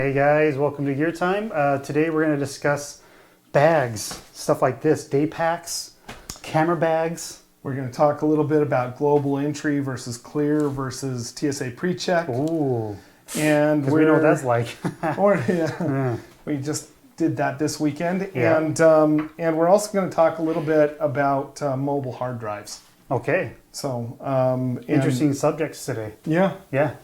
Hey guys, welcome to Gear Time. Today we're going to discuss bags, stuff like this, day packs, camera bags. We're going to talk a little bit about global entry versus clear versus TSA pre-check. Ooh, and we know what that's like. We just did that this weekend, Yeah. and we're also going to talk a little bit about mobile hard drives. Okay, So interesting subjects today. Yeah. Yeah,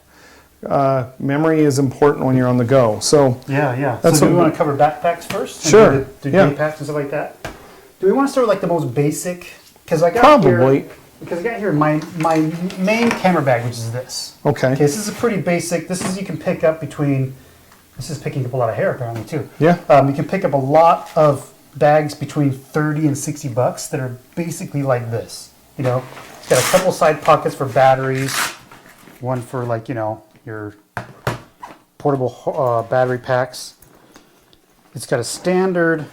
memory is important when you're on the go. So yeah. That's So do we what- want to cover backpacks first? And Sure, do yeah. day packs and stuff like that? Do we want to start with like the most basic? Because I got Probably. here my main camera bag, which is this. Okay. Okay, this is a pretty basic. This is you can pick up between. This is picking up a lot of hair apparently too. Yeah. You can pick up a lot of bags between $30 and $60 that are basically like this. You know, it's got a couple side pockets for batteries, one for like your portable battery packs. It's got a standard.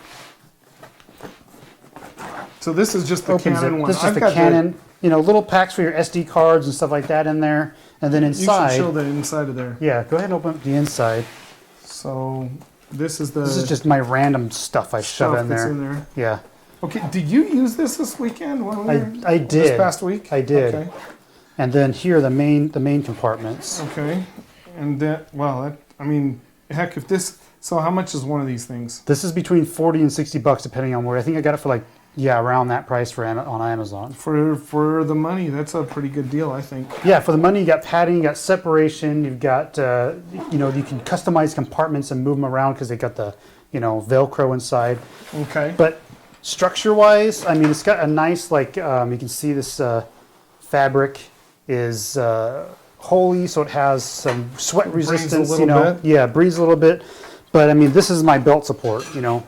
So this is just the Canon one. This is just the Canon. Little packs for your SD cards and stuff like that in there, and then inside. You should show the inside of there. Yeah, go ahead and open up the inside. So this is the. This is just my random stuff I shove in that's there. in there. Yeah. Okay. Did you use this weekend? I did. This past week. I did. Okay. And then here are the main compartments. Okay. And heck, if this. So how much is one of these things? This is between $40 and $60 depending on where. I think I got it for around that price on Amazon. For the money, that's a pretty good deal, I think. Yeah, for the money, you got padding, you got separation, you've got you can customize compartments and move them around because they got the Velcro inside. Okay. But structure-wise, it's got a nice you can see this fabric is holey, so it has some sweat resistance. Breathes a little bit. Yeah, breathes a little bit. But this is my belt support.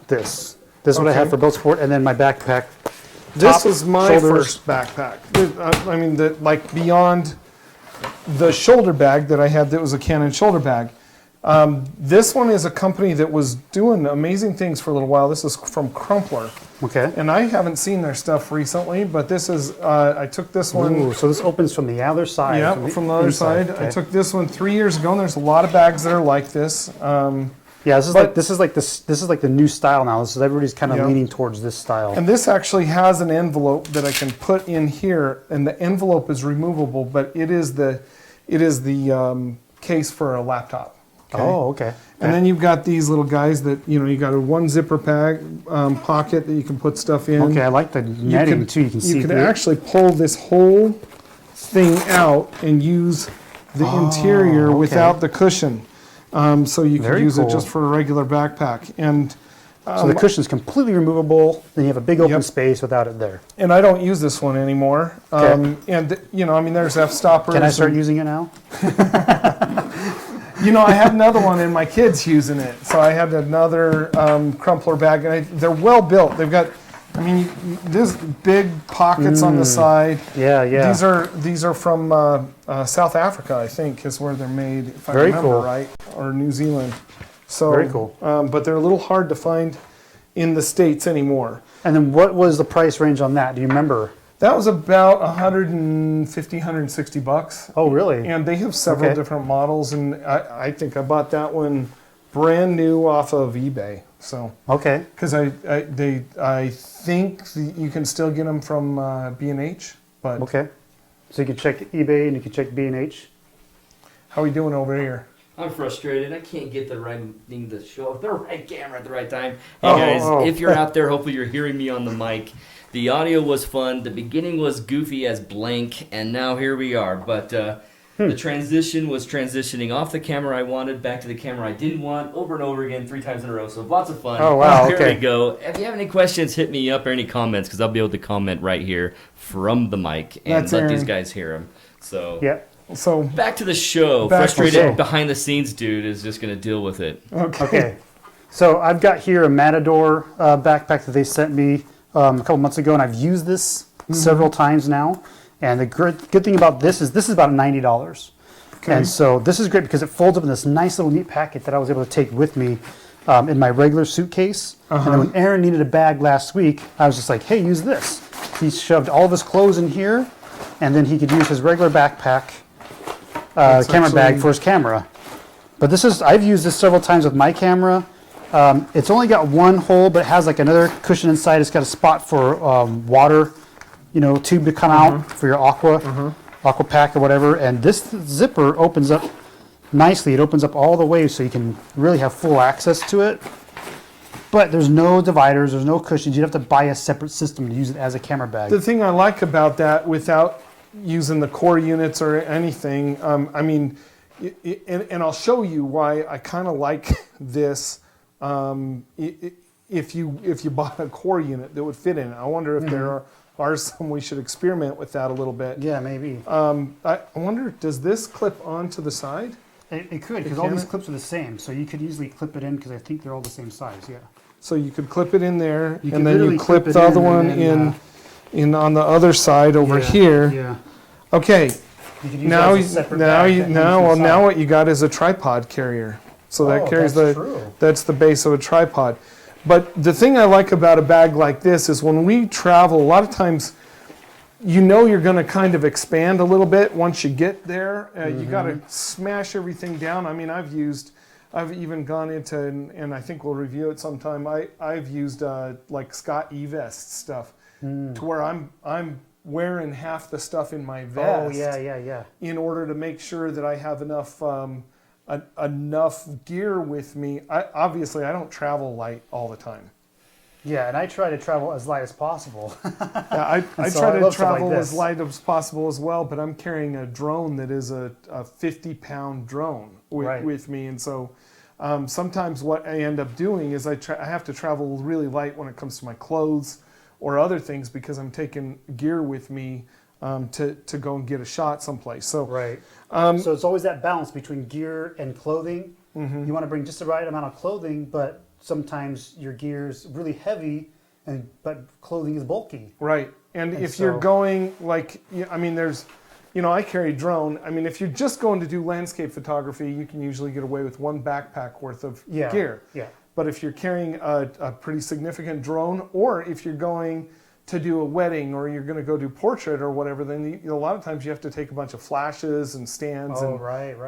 This is what I have for belt support, and then my backpack. This was my shoulders. first backpack. Beyond the shoulder bag that I had, that was a Canon shoulder bag. This one is a company that was doing amazing things for a little while. This is from Crumpler. Okay. And I haven't seen their stuff recently, but this is, I took this one. Ooh, so this opens from the other side. Yeah, from the other inside. side. Okay. I took this one 3 years ago, and there's a lot of bags that are like this. Yeah, this is like the new style now. This is everybody's kind of leaning towards this style. And this actually has an envelope that I can put in here, and the envelope is removable, but it is the case for a laptop. Okay? Oh, okay. And then you've got these little guys that you got a one zipper pocket that you can put stuff in. Okay, I like the netting too. You can see you can through it. actually pull this whole thing out and use the interior without the cushion. So you can use it just for a regular backpack. And so the cushion's completely removable. Then you have a big open space without it there. And I don't use this one anymore. Okay. There's f-stoppers. Can I start using it now? I have another one, and my kid's using it. So I had another Crumpler bag, and they're well built. They've got, this big pockets on the side. Yeah. These are from South Africa, I think, is where they're made, if I Very remember cool. right, or New Zealand. So very cool. But they're a little hard to find in the States anymore. And then what was the price range on that? Do you remember? That was about $150, $160. Oh, really? And they have several different models, and I think I bought that one brand new off of eBay. So okay, because I think you can still get them from B&H, but okay. So you can check eBay and you can check B&H. How are we doing over here? I'm frustrated. I can't get the right thing to show up the right camera at the right time. Hey guys, if you're out there, hopefully you're hearing me on the mic. The audio was fun. The beginning was goofy as blank, and now here we are. But the transition was transitioning off the camera I wanted back to the camera I didn't want over and over again 3 times in a row. So lots of fun. Oh, wow. Here Okay. we go. If you have any questions, hit me up or any comments, because I'll be able to comment right here from the mic and let these guys hear them. So yeah. So back to the show. Frustrated behind the scenes dude is just going to deal with it. Okay. So I've got here a Matador backpack that they sent me a couple months ago, and I've used this several times now. And the good thing about this is about $90. Okay. And so this is great because it folds up in this nice little neat packet that I was able to take with me in my regular suitcase. And then when Aaron needed a bag last week, I was just like, hey, use this. He shoved all of his clothes in here, and then he could use his regular backpack camera bag for his camera. But I've used this several times with my camera. It's only got one hole, but it has like another cushion inside. It's got a spot for water, tube to come out for your aqua pack or whatever. And this zipper opens up nicely. It opens up all the way so you can really have full access to it. But there's no dividers, there's no cushions. You'd have to buy a separate system to use it as a camera bag. The thing I like about that, without using the core units or anything, and I'll show you why I kind of like this. If you bought a core unit that would fit in it, I wonder if there are some we should experiment with that a little bit. Yeah, maybe. I wonder, does this clip onto the side? It could, because all these clips are the same, so you could easily clip it in because I think they're all the same size. Yeah. So you could clip it in there, You and could then you literally clip clip it the other in one and in on the other side over Yeah, here. Yeah. Okay. You could use that as a separate bag that mounts inside. Now what you got is a tripod carrier. So that carries that's the base of a tripod. But the thing I like about a bag like this is when we travel, a lot of times you're going to kind of expand a little bit once you get there. You got to smash everything down. I mean, I've even gone into, and I think we'll review it sometime. I've used like Scott E-Vest stuff to where I'm wearing half the stuff in my vest. Oh yeah. In order to make sure that I have enough enough gear with me. Obviously, I don't travel light all the time. Yeah, and I try to travel as light as possible. Yeah, I so try I to love stuff travel like as this. light as possible as well, but I'm carrying a drone that is a 50-pound drone with me, and so sometimes what I end up doing is I have to travel really light when it comes to my clothes or other things because I'm taking gear with me to go and get a shot someplace. So Right. So it's always that balance between gear and clothing. You want to bring just the right amount of clothing, but sometimes your gear's really heavy, but clothing is bulky. Right. And if you're going I carry a drone. I mean, if you're just going to do landscape photography, you can usually get away with one backpack worth of gear. Yeah. But if you're carrying a pretty significant drone, or if you're going to do a wedding or you're going to go do portrait or whatever, then a lot of times you have to take a bunch of flashes and stands and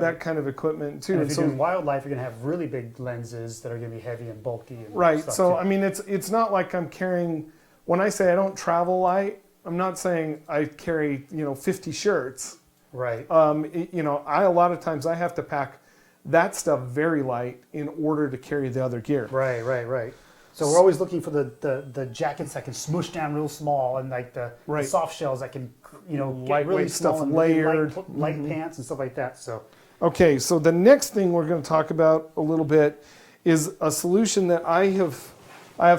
that kind of equipment too. And if you're doing wildlife, you're going to have really big lenses that are going to be heavy and bulky. And right. stuff So too. I mean, it's not like I'm carrying. When I say I don't travel light, I'm not saying I carry 50 shirts. Right. A lot of times I have to pack that stuff very light in order to carry the other gear. Right. So we're always looking for the jackets that can smoosh down real small, and like the soft shells that can get lightweight really small stuff and layered, light pants and stuff like that. So okay, so the next thing we're going to talk about a little bit is a solution that I have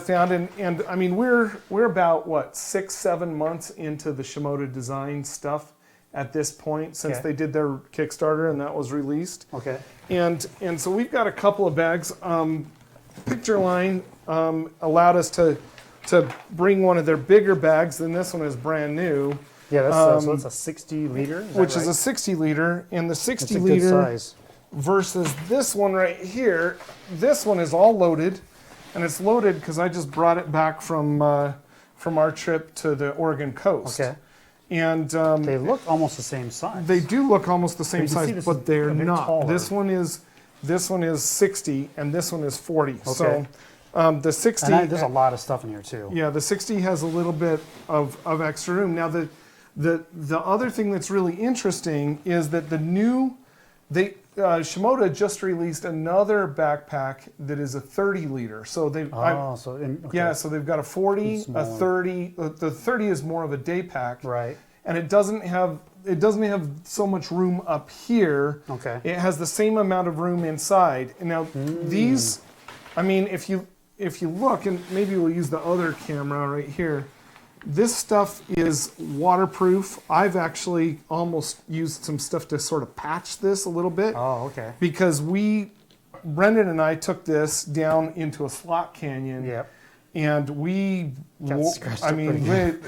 found, and I mean we're about 6-7 months into the Shimoda design stuff at this point since they did their Kickstarter and that was released. Okay. And so we've got a couple of bags. Picture Line allowed us to bring one of their bigger bags, and this one is brand new. Yeah, so that's a 60 liter, which is a 60 liter, and the 60 That's a good liter size. versus this one right here. This one is all loaded, and it's loaded because I just brought it back from our trip to the Oregon coast. Okay. And They look almost the same size. they do look almost the same you can see size, this but is they're a bit not. taller. This one is 60, and this one is 40. Okay. So the 60. There's a lot of stuff in here too. Yeah, the 60 has a little bit of extra room. Now the other thing that's really interesting is that Shimoda just released another backpack that is a 30 liter. So so they've got a 40, a 30. The 30 is more of a day pack. Right. And it doesn't have so much room up here. Okay. It has the same amount of room inside. And now these, I mean, if you look, and maybe we'll use the other camera right here. This stuff is waterproof. I've actually almost used some stuff to sort of patch this a little bit. Oh, okay. Because Brendan and I took this down into a slot canyon. Yep. And we, Scratched I it pretty mean,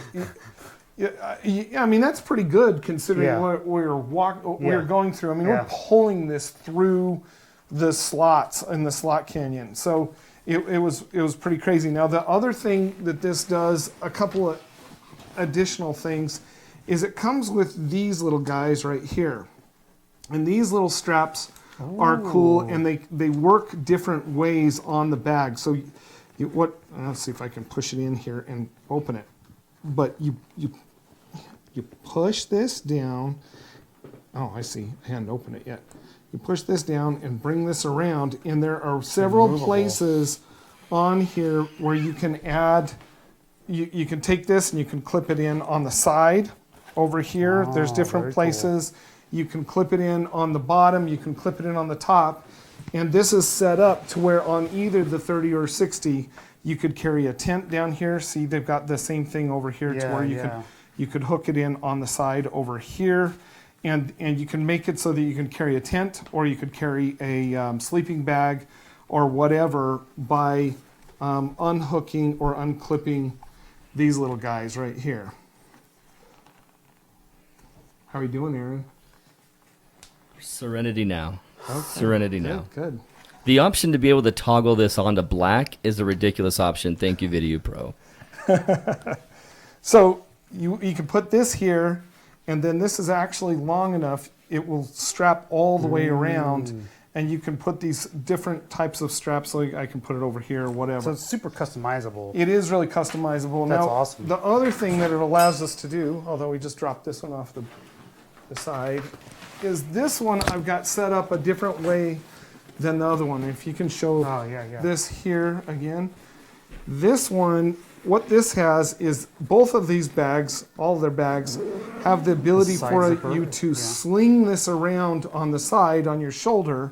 I mean that's pretty good considering what we're going through. I mean, we're pulling this through the slots in the slot canyon. So it was pretty crazy. Now the other thing that this does, a couple of additional things, is it comes with these little guys right here, and these little straps are cool, and they work different ways on the bag. So let's see if I can push it in here and open it. But you push this down. Oh, I see. I hadn't opened it yet. You push this down and bring this around, and there are several places on here where you can add. You can take this and you can clip it in on the side over here. There's different places. Cool. You can clip it in on the bottom. You can clip it in on the top. And this is set up to where on either the 30 or 60, you could carry a tent down here. See, they've got the same thing over here to where you could hook it in on the side over here. And you can make it so that you can carry a tent, or you could carry a sleeping bag or whatever by unhooking or unclipping these little guys right here. How are you doing, Aaron? Serenity now. Okay. Serenity now. Good. The option to be able to toggle this onto black is a ridiculous option. Thank you, Video Pro. So you can put this here, and then this is actually long enough. It will strap all the way around, and you can put these different types of straps. So I can put it over here or whatever. So it's super customizable. It is really customizable. That's now, awesome. The other thing that it allows us to do, although we just dropped this one off the side, is this one I've got set up a different way than the other one. If you can show this here again. This one, what this has is both of these bags, all their bags, have the ability for you to sling this around on the side on your shoulder,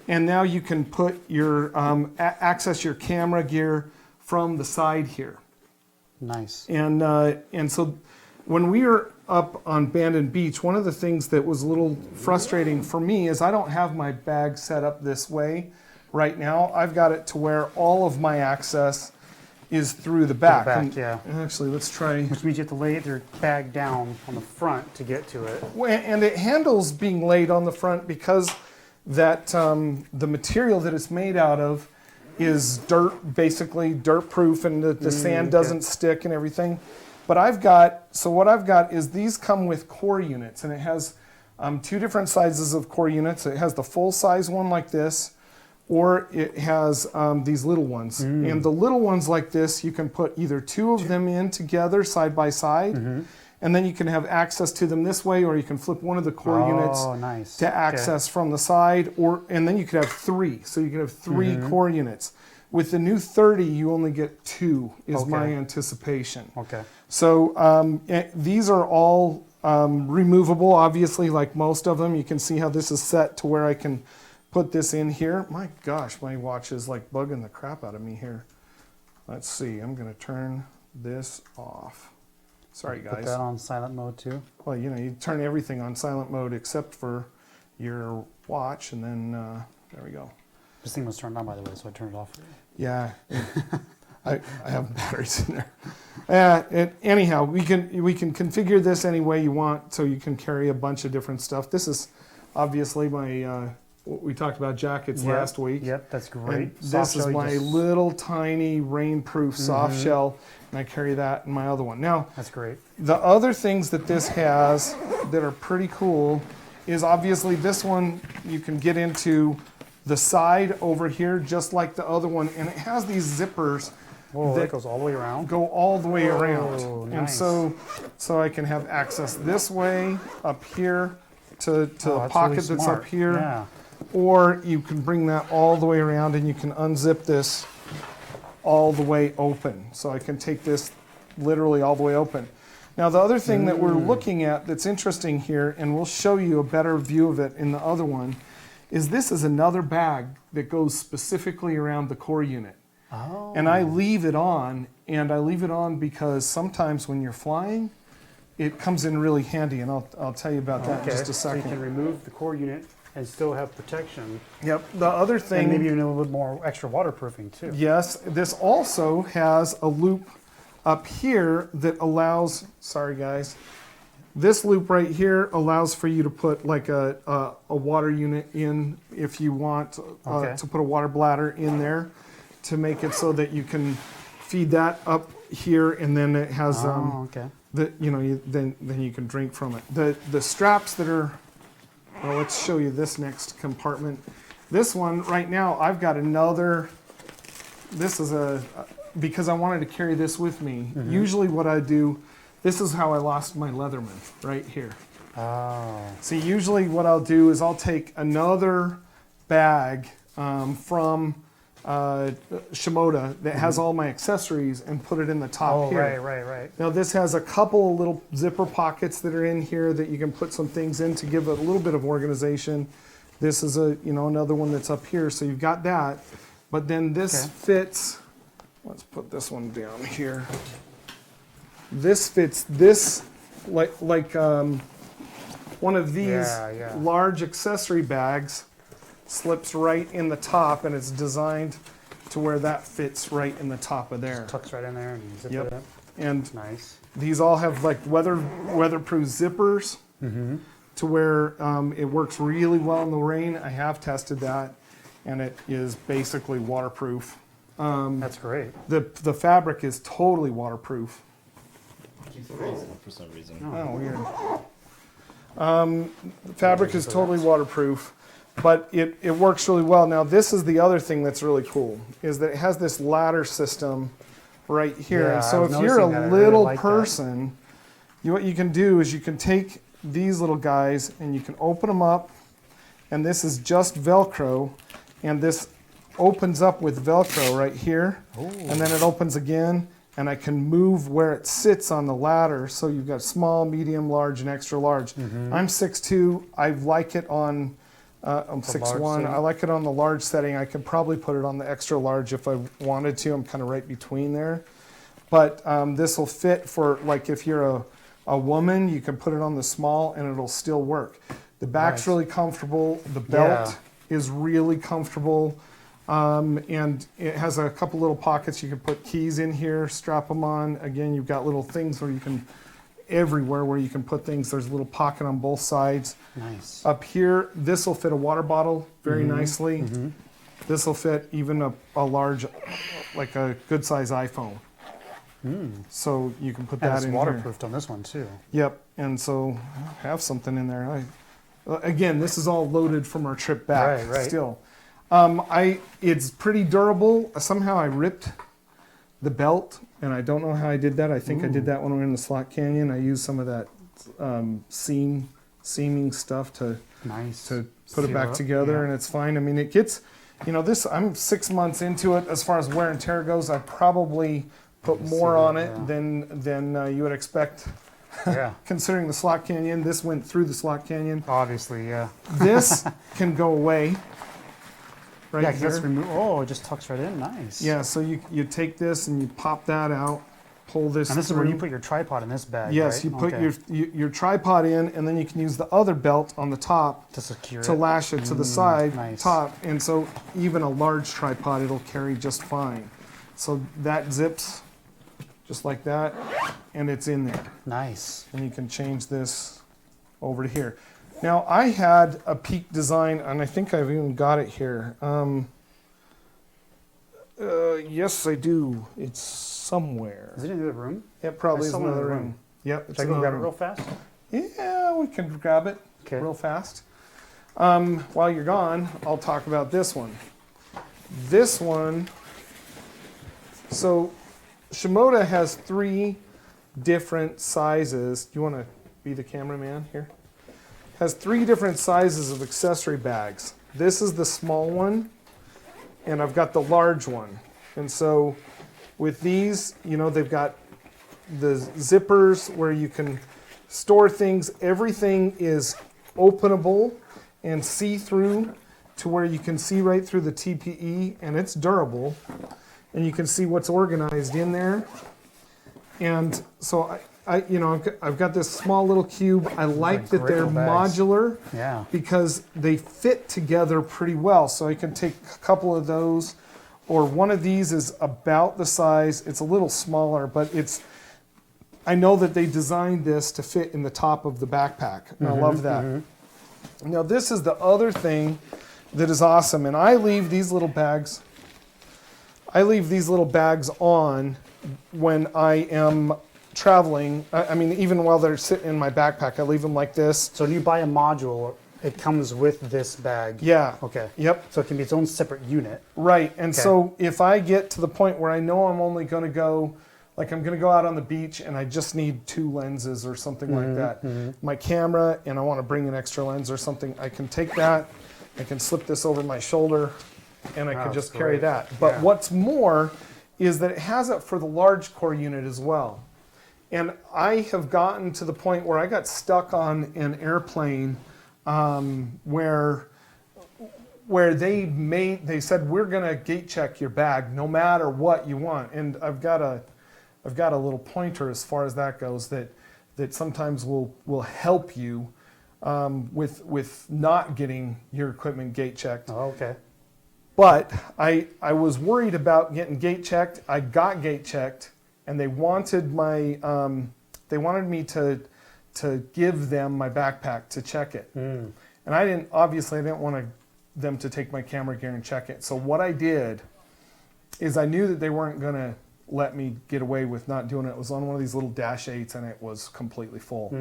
and now you can put your access your camera gear from the side here. Nice. And so when we were up on Bandon Beach, one of the things that was a little frustrating for me is I don't have my bag set up this way right now. I've got it to where all of my access is through the back. Actually, let's try. Which means you have to lay your bag down on the front to get to it. And it handles being laid on the front because that the material that it's made out of is basically dirt proof, and the sand doesn't stick and everything. But what I've got is these come with core units, and it has two different sizes of core units. It has the full size one like this, or it has these little ones. And the little ones like this, you can put either two of them in together side by side, and then you can have access to them this way, or you can flip one of the core units to access from the side, and then you could have three. So you could have three core units. With the new 30, you only get two, is my anticipation. Okay. So these are all removable, obviously, like most of them. You can see how this is set to where I can put this in here. My gosh, my watch is like bugging the crap out of me here. Let's see, I'm going to turn this off. Sorry, guys. Put that on silent mode too. Well, you turn everything on silent mode except for your watch, and then there we go. This thing was turned on, by the way, so I turned it off. Yeah, I have batteries in there. Anyhow, we can configure this any way you want, so you can carry a bunch of different stuff. This is obviously my what we talked about jackets last week. Yep, that's great. And this is my little tiny rainproof soft shell, and I carry that in my other one. Now, that's great. The other things that this has that are pretty cool is obviously this one you can get into the side over here just like the other one, and it has these zippers that goes all the way around. Go all the way around, nice. And so I can have access this way up here to a pocket really that's up here, yeah. Or you can bring that all the way around, and you can unzip this all the way open. So I can take this literally all the way open. Now the other thing that we're looking at that's interesting here, and we'll show you a better view of it in the other one, is this is another bag that goes specifically around the core unit. Oh. And I leave it on, because sometimes when you're flying, it comes in really handy, and I'll tell you about that in just a second. So you can remove the core unit and still have protection. Yep. The other thing, and maybe even a little bit more extra waterproofing too. Yes. This also has a loop up here that allows. Sorry, guys. This loop right here allows for you to put like a water unit in if you want to put a water bladder in there to make it so that you can feed that up here, and then it has then you can drink from it. The straps that are Well, let's show you this next compartment. This one right now, I've got another. This is because I wanted to carry this with me. Usually what I do, this is how I lost my Leatherman, right here. Oh. See, usually what I'll do is I'll take another bag from Shimoda that has all my accessories and put it in the top here. Right. Now this has a couple of little zipper pockets that are in here that you can put some things in to give it a little bit of organization. This is another one that's up here, so you've got that. But then this fits, let's put this one down here. This fits this like one of these large accessory bags slips right in the top, and it's designed to where that fits right in the top of there. Just tucks right in there and zip it up. And nice. These all have like weatherproof zippers to where it works really well in the rain. I have tested that, and it is basically waterproof. That's great. The fabric is totally waterproof. Keeps freezing for some reason. Oh, weird. The fabric is totally waterproof, but it works really well. Now, this is the other thing that's really cool, is that it has this ladder system right here. Yeah, And so I was if you're a noticing that. I really little like that. person, what you can do is you can take these little guys and you can open them up, and this is just Velcro, and this opens up with Velcro right here, and then it opens again, and I can move where it sits on the ladder. So you've got small, medium, large, and extra large. I'm 6'2". I like it on, I'm 6'1". I like it on the large setting. I could probably put it on the extra large if I wanted to. I'm kind of right between there. But this will fit for, like, if you're a woman, you can put it on the small and it'll still work. The back's really comfortable. The belt is really comfortable. And it has a couple little pockets. You can put keys in here, strap them on. Again, you've got little things where you can, everywhere where you can put things. There's a little pocket on both sides. Nice. Up here, this will fit a water bottle very nicely. This will fit even a large, like a good size iPhone. So you can put that it's in waterproofed on this one too. Yep, and so I have something in there. Again, this is all loaded from our trip back. Right. Still. It's pretty durable. Somehow I ripped the belt, and I don't know how I did that. I think I did that when we were in the Slot Canyon. I used some of that seaming stuff to put it back together, and it's fine. I mean, it gets, this. I'm 6 months into it. As far as wear and tear goes, I probably put more on it than you would expect. Yeah. Considering the Slot Canyon, this went through the Slot Canyon. Obviously, yeah. This can go away. Right yeah, here. that's it just tucks right in. Nice. Yeah, so you take this and you pop that out, pull this. And this through. is where you put your tripod in this bag. Yes, right? you put your tripod in, and then you can use the other belt on the top to secure to lash it to the side nice. top, and so even a large tripod it'll carry just fine. So that zips just like that, and it's in there. Nice. And you can change this over to here. Now, I had a Peak design, and I think I've even got it here. Yes, I do. It's somewhere. Is it in the other room? It probably is in another room. Yep. Should I go grab it real fast? Yeah, we can grab it real fast. While you're gone, I'll talk about this one. This one, so Shimoda has 3 different sizes. Do you want to be the cameraman here? Has 3 different sizes of accessory bags. This is the small one, and I've got the large one. And so with these, they've got the zippers where you can store things. Everything is openable and see-through to where you can see right through the TPE, and it's durable. And you can see what's organized in there. And so I've got this small little cube. I like that they're modular because they fit together pretty well. So I can take a couple of those, or one of these is about the size. It's a little smaller, but I know that they designed this to fit in the top of the backpack. And I love that. Now this is the other thing that is awesome. And I leave these little bags on when I am traveling. I mean, even while they're sitting in my backpack, I leave them like this. So when you buy a module, It comes with this bag. Yeah. Okay. Yep. So it can be its own separate unit. Right. And so if I get to the point where I know I'm only going to go, like I'm going to go out on the beach and I just need 2 lenses or something like that, my camera, and I want to bring an extra lens or something, I can take that, I can slip this over my shoulder, and I can just carry that. But what's more is that it has it for the large core unit as well. And I have gotten to the point where I got stuck on an airplane where they said, we're going to gate check your bag no matter what you want. And I've got a little pointer as far as that goes that sometimes will help you with not getting your equipment gate checked. Oh, okay. But I was worried about getting gate checked. I got gate checked, and they wanted me to give them my backpack to check it. And I didn't want them to take my camera gear and check it. So what I did is I knew that they weren't going to let me get away with not doing it. It was on one of these little Dash 8s, and it was completely full.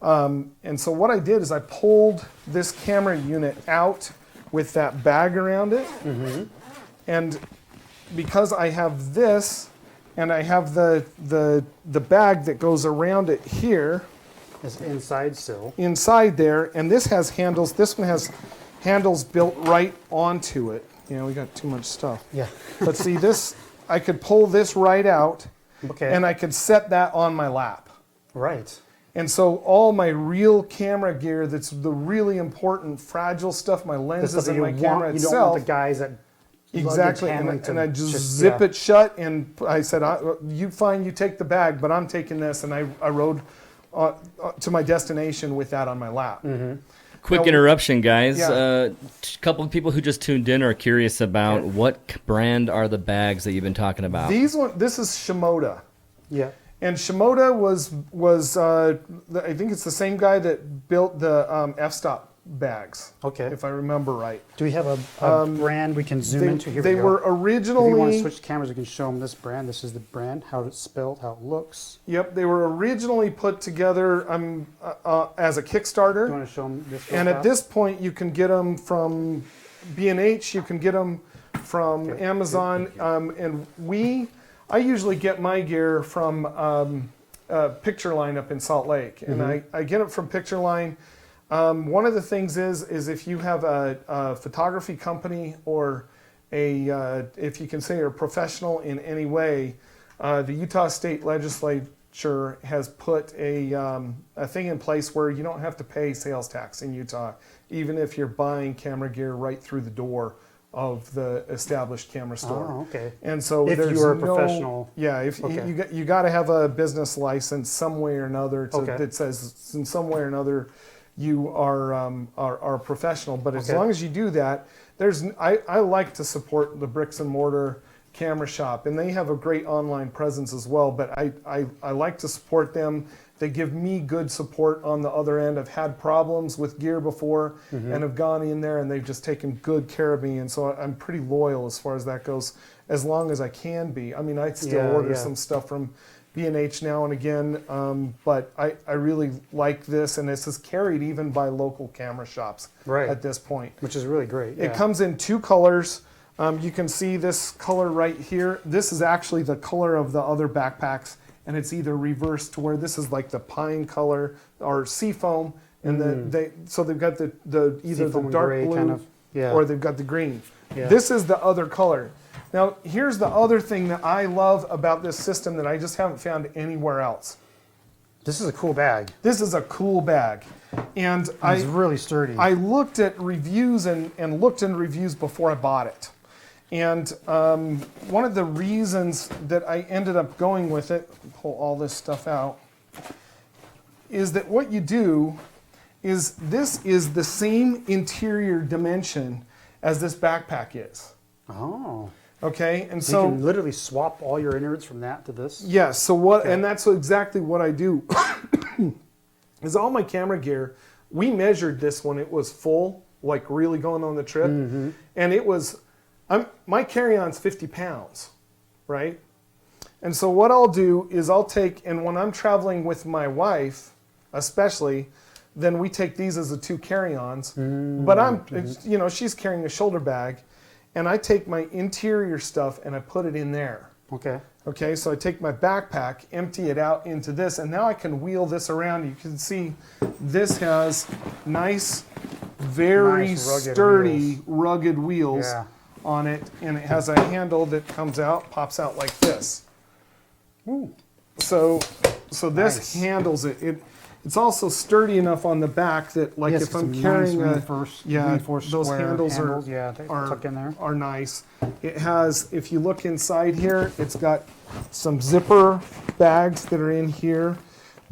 And so what I did is I pulled this camera unit out with that bag around it. And because I have this, and I have the bag that goes around it here. It's inside still. Inside there, and this has handles. This one has handles built right onto it. You know, we got too much stuff. Yeah. But see this, I could pull this right out, and I could set that on my lap. Right. And so all my real camera gear, that's the really important fragile stuff, my lenses and my camera itself. You don't want the guys that exactly, and I just zip it shut, and I said, "You fine, you take the bag, but I'm taking this," and I rode to my destination with that on my lap. Quick interruption, guys. Yeah. A couple of people who just tuned in are curious about what brand are the bags that you've been talking about. This is Shimoda. Yeah. And Shimoda was I think it's the same guy that built the f-stop bags. Okay. If I remember right. Do we have a brand we can zoom into? Here They we go. were originally. If you want to switch cameras, we can show them this brand. This is the brand, how it's spelled, how it looks. Yep, they were originally put together as a Kickstarter. Do you want to show them this? And at this point, you can get them from B&H. You can get them from Amazon. And I usually get my gear from Picture Line up in Salt Lake, and I get it from Picture Line. One of the things is if you have a photography company or if you can say you're a professional in any way, the Utah State Legislature has put a thing in place where you don't have to pay sales tax in Utah, even if you're buying camera gear right through the door of the established camera store. Oh, okay. And so if there's you're a professional. Yeah, if you got to have a business license some way or another that says in some way or another you are a professional. But as long as you do that, I like to support the bricks and mortar camera shop, and they have a great online presence as well. But I like to support them. They give me good support on the other end. I've had problems with gear before and have gone in there and they've just taken good care of me. And so I'm pretty loyal as far as that goes, as long as I can be. I mean, I still order some stuff from B&H now and again, but I really like this, and this is carried even by local camera shops at this point. Which is really great. It comes in 2 colors. You can see this color right here. This is actually the color of the other backpacks, and it's either reversed to where this is like the pine color or seafoam, and so they've got the either the dark blue kind of, or they've got the green. Yeah. This is the other color. Now, here's the other thing that I love about this system that I just haven't found anywhere else. This is a cool bag. This is a cool bag. And it's really sturdy. I looked at reviews and looked in reviews before I bought it. And one of the reasons that I ended up going with it, pull all this stuff out, is that what you do is this is the same interior dimension as this backpack is. Oh. Okay, and so you can literally swap all your innards from that to this. Yes. So what? And that's exactly what I do. Is all my camera gear. We measured this when it was full, like really going on the trip, and it was. My carry-on's 50 pounds, right? And so what I'll do is I'll take, and when I'm traveling with my wife, especially, then we take these as the 2 carry-ons. But I'm, you know, she's carrying a shoulder bag, and I take my interior stuff and I put it in there. Okay. Okay, so I take my backpack, empty it out into this, and now I can wheel this around. You can see this has nice, very Nice rugged sturdy, wheels. rugged wheels Yeah. on it, and it has a handle that comes out, pops out like this. Ooh. So this Nice. handles it. It's also sturdy enough on the back that, like, Yes, if I'm some carrying nice reinforced those square handles yeah, they tuck in there. are nice. It has, if you look inside here, it's got some zipper bags that are in here,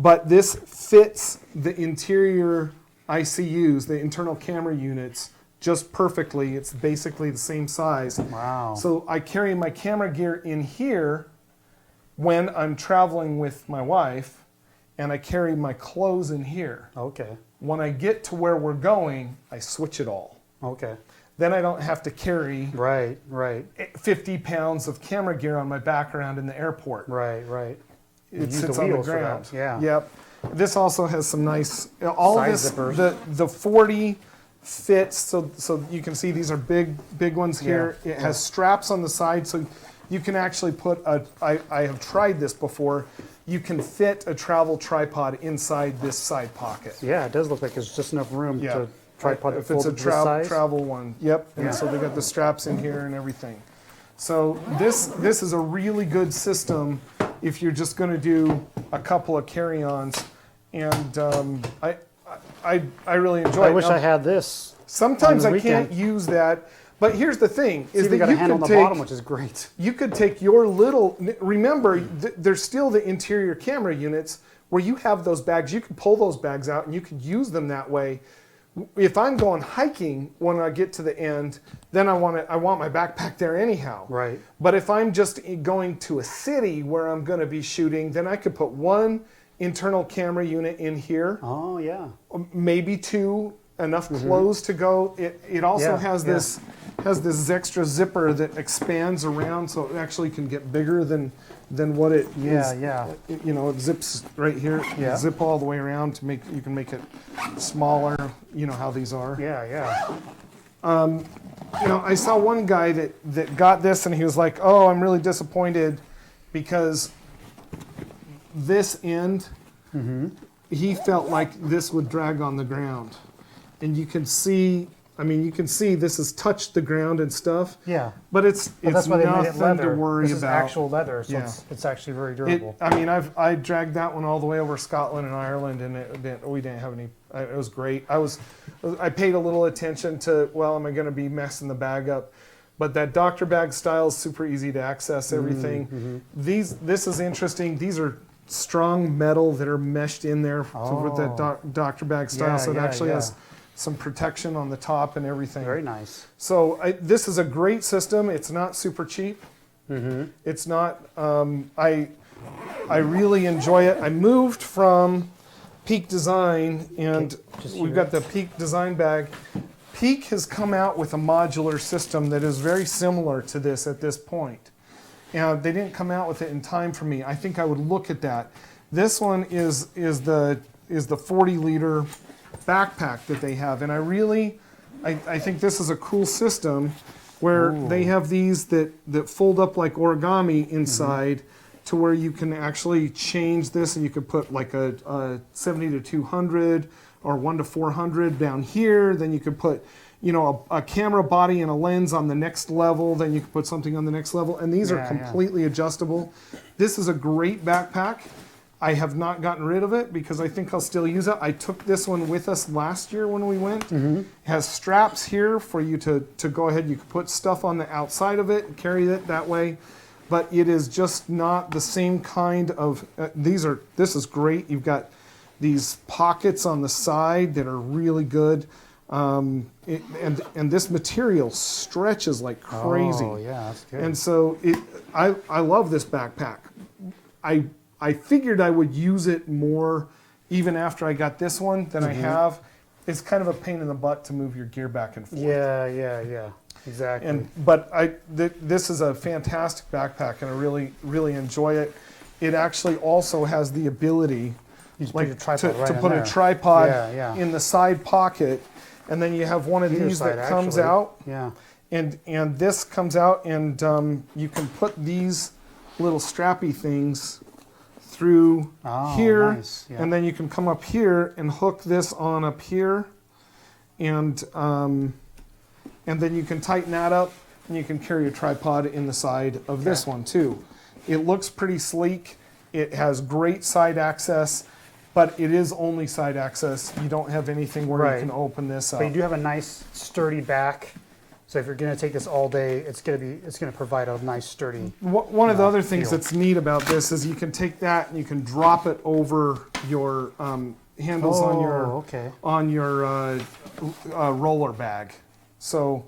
but this fits the interior ICUs, the internal camera units, just perfectly. It's basically the same size. Wow. So I carry my camera gear in here when I'm traveling with my wife, and I carry my clothes in here. Okay. When I get to where we're going, I switch it all. Okay. Then I don't have to carry Right. 50 pounds of camera gear on my back around in the airport. Right. You It use sits the on the wheels for ground. that, yeah. Yep. This also has some nice, all of Side this, zippers. the 40 fits, so you can see these are big ones here. Yeah, It has straps on the side, so you can actually put I have tried this before, you can fit a travel tripod inside this side pocket. Yeah, it does look like there's just enough room Yeah. to tripod that If it's folds a to this size. travel one. Yep. And Yeah. so they got the straps in here and everything. So this is a really good system if you're just going to do a couple of carry-ons. And I really enjoy it. I wish Now, I had this. sometimes on the I can't weekend. use that. But here's the thing: It's is even that got a you handle could on the bottom, take which is great. you could take your little. Remember, there's still the interior camera units where you have those bags. You can pull those bags out and you could use them that way. If I'm going hiking when I get to the end, then I want my backpack there anyhow. Right. But if I'm just going to a city where I'm going to be shooting, then I could put one internal camera unit in here, Oh yeah. maybe 2, enough clothes to go. It also Yeah, has this extra zipper that expands around, so it actually can get bigger than what it Yeah, is. yeah. You know, it zips right here. Yeah. Zip all the way around to make you can make it smaller. You know how these are. Yeah. You know, I saw one guy that got this and he was like, "Oh, I'm really disappointed because this end." He felt like this would drag on the ground, and you can see. I mean, you can see this has touched the ground and stuff. Yeah. But it's That's why they made it nothing leather. to worry this is about. actual leather, so Yeah. it's actually very durable. I mean, I dragged that one all the way over Scotland and Ireland, and we didn't have any. It was great. I paid a little attention to, well, am I going to be messing the bag up? But that doctor bag style is super easy to access everything. This is interesting. These are strong metal that are meshed in there with that doctor bag style, Yeah, so it yeah, actually yeah. has some protection on the top and everything. Very nice. So this is a great system. It's not super cheap. It's not. I really enjoy it. I moved from Peak Design, and just we've here. got the Peak Design bag. Peak has come out with a modular system that is very similar to this at this point. And they didn't come out with it in time for me. I think I would look at that. This one is the 40-liter backpack that they have, and I think this is a cool system where they have these that fold up like origami inside, to where you can actually change this, and you could put like a 70 to 200 or 1 to 400 down here. Then you could put, you know, a camera body and a lens on the next level. Then you could put something on the next level, and these are completely adjustable. This is a great backpack. I have not gotten rid of it because I think I'll still use it. I took this one with us last year when we went. It has straps here for you to go ahead. You can put stuff on the outside of it and carry it that way. But it is just not the same kind of, this is great. You've got these pockets on the side that are really good. And this material stretches like crazy. Oh yeah, that's good. And so I love this backpack. I figured I would use it more even after I got this one than I have. It's kind of a pain in the butt to move your gear back and forth. Yeah. Exactly. But this is a fantastic backpack, and I really enjoy it. It actually also has the ability You just like put your tripod right to in put there. a tripod Yeah, yeah. in the side pocket, and then you have one of Either these side, that comes actually. out, Yeah. and this comes out, and you can put these little strappy things through here, nice. Yeah. and then you can come up here and hook this on up here, and then you can tighten that up, and you can carry a tripod in the side of this one too. It looks pretty sleek. It has great side access, but it is only side access. You don't have anything where you can open this up. But you do have a nice sturdy back. So if you're going to take this all day, it's going to provide a nice sturdy. One of the other things feel. that's neat about this is you can take that and you can drop it over your handles on your roller bag. So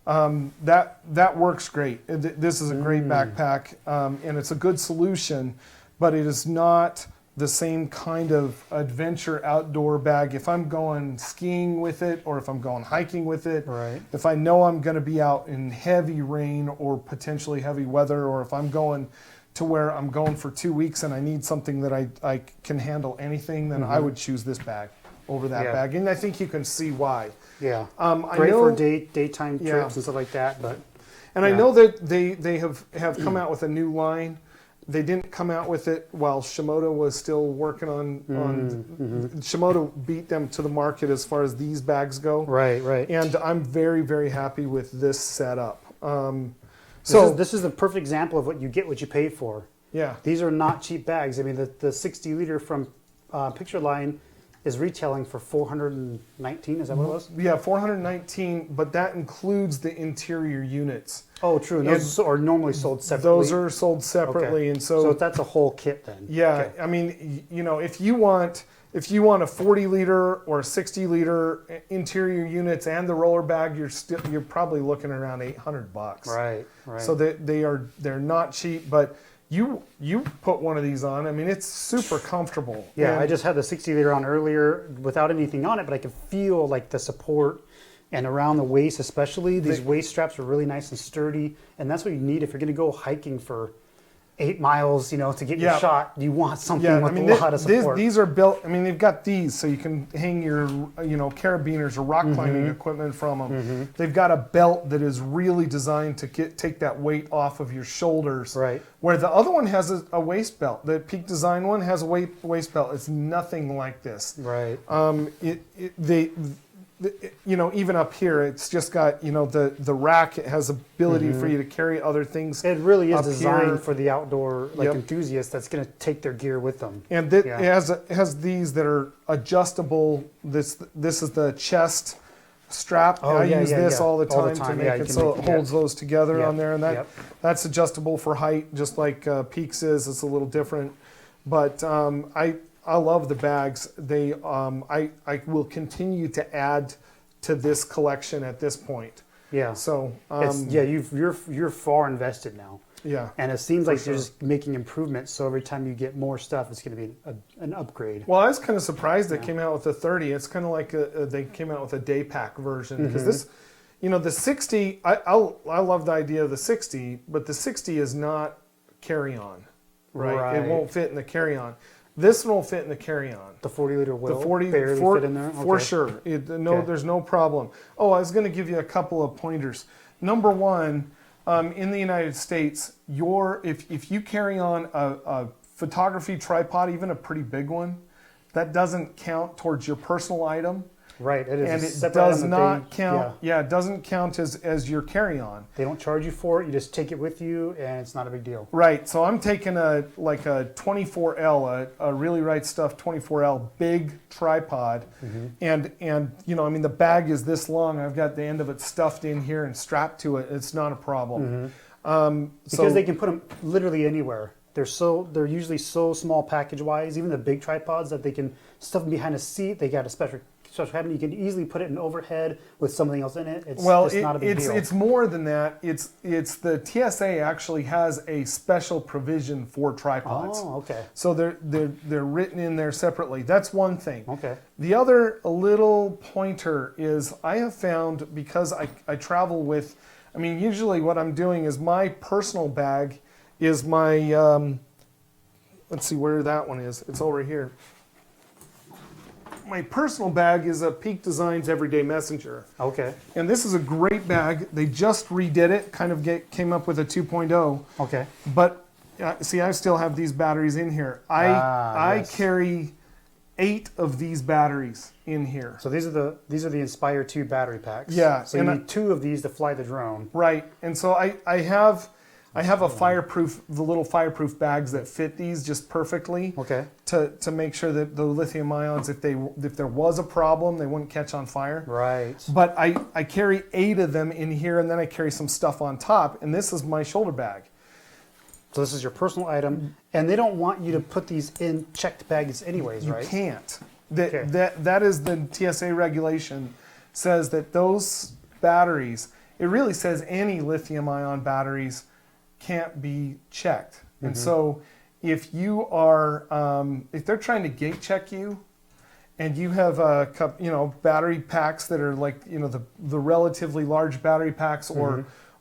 that works great. This is a great backpack, and it's a good solution, but it is not the same kind of adventure outdoor bag. If I'm going skiing with it, or if I'm going hiking with it, Right. if I know I'm going to be out in heavy rain or potentially heavy weather, or if I'm going to where I'm going for 2 weeks and I need something that I can handle anything, then I would choose this bag over that bag. And I think you can see why. Yeah. I Great know, for daytime trips and stuff like that. But I know that they have come out with a new line. They didn't come out with it while Shimoda was still working on. Shimoda beat them to the market as far as these bags go. Right, right. And I'm very, very happy with this setup. This is the perfect example of what you pay for. Yeah. These are not cheap bags. I mean, the 60 liter from Picture Line is retailing for $419. Is that what it was? Yeah, $419, but that includes the interior units. Oh, true. And those are normally sold separately. Those are sold separately, and so that's a whole kit then. Yeah, okay. I mean, if you want a 40 liter or a 60 liter interior units and the roller bag, you're probably looking around $800. Right, right. So they're not cheap, but you put one of these on. I mean, it's super comfortable. Yeah, and I just had the 60 liter on earlier without anything on it, but I could feel like the support. And around the waist especially, these waist straps are really nice and sturdy. And that's what you need if you're going to go hiking for 8 miles, to get your shot. You want something with a lot of support. These are built, they've got these so you can hang your, carabiners or rock climbing equipment from them. They've got a belt that is really designed to take that weight off of your shoulders. Right. Where the other one has a waist belt. The Peak Design one has a waist belt. It's nothing like this. Right. Even up here, it's just got, the rack. It has ability for you to carry other things. It really is up designed here for the outdoor enthusiast that's going to take their gear with them. And it has these that are adjustable. This is the chest strap. I use this all the time to make it so it holds those together on there, and that's adjustable for height, just like Peaks is. It's a little different, but I love the bags. They I will continue to add to this collection at this point. Yeah. So you're far invested now. Yeah. And it seems like you're just making improvements. So every time you get more stuff, it's going to be an upgrade. Well, I was kind of surprised they came out with the 30. It's kind of like they came out with a day pack version because this, the 60. I love the idea of the 60, but the 60 is not carry-on, right? It won't fit in the carry-on. This one will fit in the carry-on. The 40 liter will the 40 barely fit in there? For sure. There's no problem. Oh, I was going to give you a couple of pointers. Number one, in the United States, if you carry on a photography tripod, even a pretty big one, that doesn't count towards your personal item. Right. It is and it does not count. Yeah, it doesn't count as your carry-on. They don't charge you for it. You just take it with you, and it's not a big deal. Right. So I'm taking a 24L, a Really Right Stuff 24L big tripod, and the bag is this long. I've got the end of it stuffed in here and strapped to it. It's not a problem. Because they can put them literally anywhere. They're usually so small package-wise. Even the big tripods that they can stuff them behind a seat. They got a special cabinet. You can easily put it in overhead with something else in it. It's not a big deal. It's more than that. It's the TSA actually has a special provision for tripods. Oh, okay. So they're written in there separately. That's one thing. Okay. The other little pointer is I have found, because I travel with, usually what I'm doing is my personal bag is my, let's see where that one is. It's over here. my personal bag is a Peak Designs Everyday Messenger. Okay. And this is a great bag. They just redid it, kind of came up with a 2.0. Okay. But see, I still have these batteries in here. I carry 8 of these batteries in here. So these are the Inspire 2 battery packs. Yeah. So you need 2 of these to fly the drone. Right. And so I have the little fireproof bags that fit these just perfectly. Okay. To make sure that the lithium ions, if there was a problem, they wouldn't catch on fire. Right. But I carry 8 of them in here, and then I carry some stuff on top, and this is my shoulder bag. So this is your personal item, and they don't want you to put these in checked bags anyways, right? You can't. That is the TSA regulation, says that those batteries, it really says any lithium ion batteries can't be checked. And so if you are, if they're trying to gate check you, and you have battery packs that are like, the relatively large battery packs,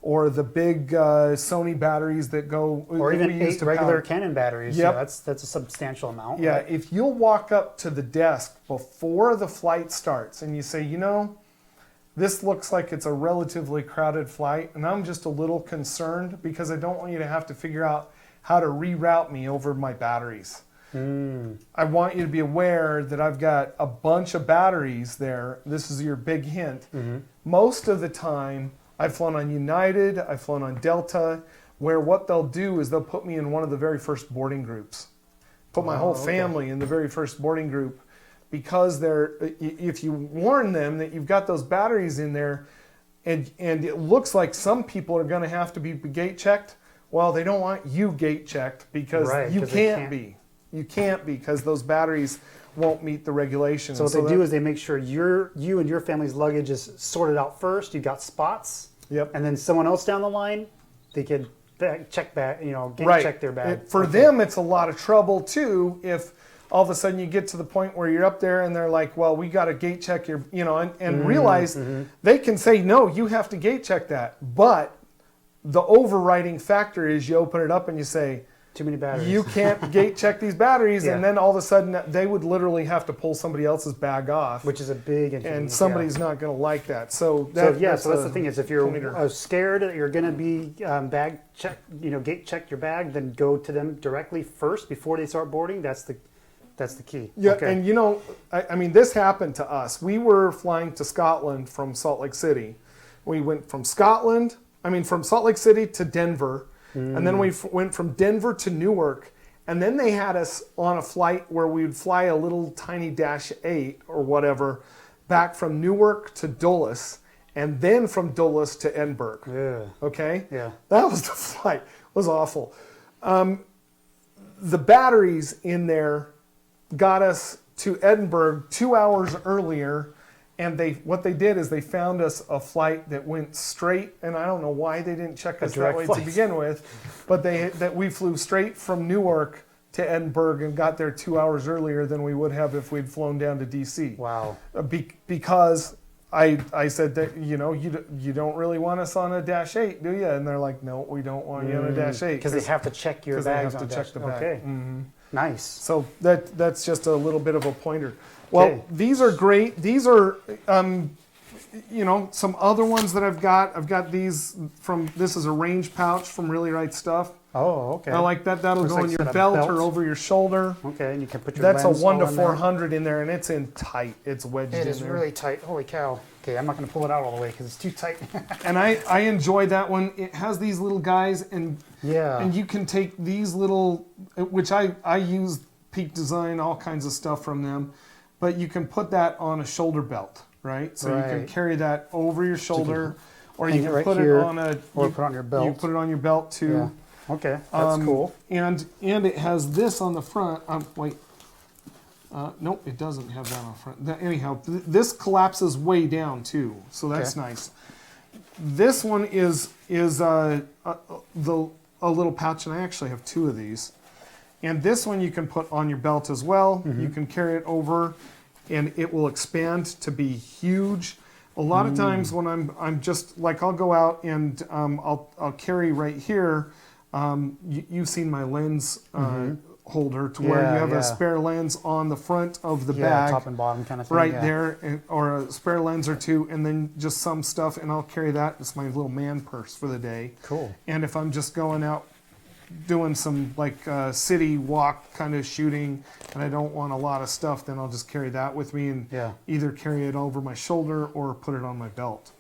or the big Sony batteries that go, or even 8 regular Canon batteries. Yep. Yeah, that's a substantial amount. Yeah, right? if you'll walk up to the desk before the flight starts and you say, this looks like it's a relatively crowded flight, and I'm just a little concerned because I don't want you to have to figure out how to reroute me over my batteries. I want you to be aware that I've got a bunch of batteries there. This is your big hint. Most of the time, I've flown on United, I've flown on Delta, where what they'll do is they'll put me in one of the very first boarding groups. Put my whole family in the very first boarding group, because if you warn them that you've got those batteries in there, and it looks like some people are going to have to be gate checked, well, they don't want you gate checked because you can't be. You can't be, because those batteries won't meet the regulations. So what they do is they make sure you and your family's luggage is sorted out first. You've got spots. Yep. And then someone else down the line, they can check their bag. For them, it's a lot of trouble too if all of a sudden you get to the point where you're up there and they're like, well, we got to gate check your, and realize they can say, no, you have to gate check that. But the overriding factor is you open it up and you say, too many batteries. You can't gate check these batteries, Yeah. and then all of a sudden they would literally have to pull somebody else's bag off, which is a big inconvenience. and somebody's not going to like that. So that's the thing is, if you're scared that you're going to be gate check your bag, then go to them directly first before they start boarding. That's the key. Yeah, okay. and I mean, this happened to us. We were flying to Scotland from Salt Lake City. We went from Salt Lake City to Denver. And then we went from Denver to Newark, and then they had us on a flight where we would fly a little tiny Dash 8 or whatever back from Newark to Dulles, and then from Dulles to Edinburgh. Yeah. Okay? Yeah. That was the flight. It was awful. The batteries in there got us to Edinburgh 2 hours earlier. And what they did is they found us a flight that went straight, and I don't know why they didn't check us that way to begin with, but we flew straight from Newark to Edinburgh and got there 2 hours earlier than we would have if we'd flown down to DC. Wow. Because I said that you don't really want us on a Dash 8, do you? And they're like, no, we don't want you on a Dash 8 because they have to check your bags. They have to check the bag. Okay. Nice. So that's just a little bit of a pointer. Well, these are great. These are, some other ones that I've got. I've got these this is a range pouch from Really Right Stuff. Oh, okay. I like that. That'll go in your belt or over your shoulder. Okay, and you can put your That's a lens 1 to all in 400 in there, and it's in tight. It's wedged in there. It is really tight. Holy cow. Okay, I'm not going to pull it out all the way because it's too tight. And I enjoy that one. It has these little guys, and you can take these little, which I use Peak Design, all kinds of stuff from them. But you can put that on a shoulder belt, right? So you can carry that over your shoulder, or you can put it on put it on your belt. You put it on your belt too. Yeah. Okay, that's cool. And it has this on the front. Wait. Nope, it doesn't have that on the front. Anyhow, this collapses way down too, so that's nice. This one is a little pouch, and I actually have 2 of these. And this one you can put on your belt as well. You can carry it over, and it will expand to be huge. A lot of times when I'm just like, I'll go out and I'll carry right here. You've seen my lens holder to where you have a spare lens on the front of the bag, top and bottom kind of thing, right there, or a spare lens or two, and then just some stuff, and I'll carry that. It's my little man purse for the day. Cool. And if I'm just going out doing some like city walk kind of shooting, and I don't want a lot of stuff, then I'll just carry that with me and either carry it over my shoulder or put it on my belt.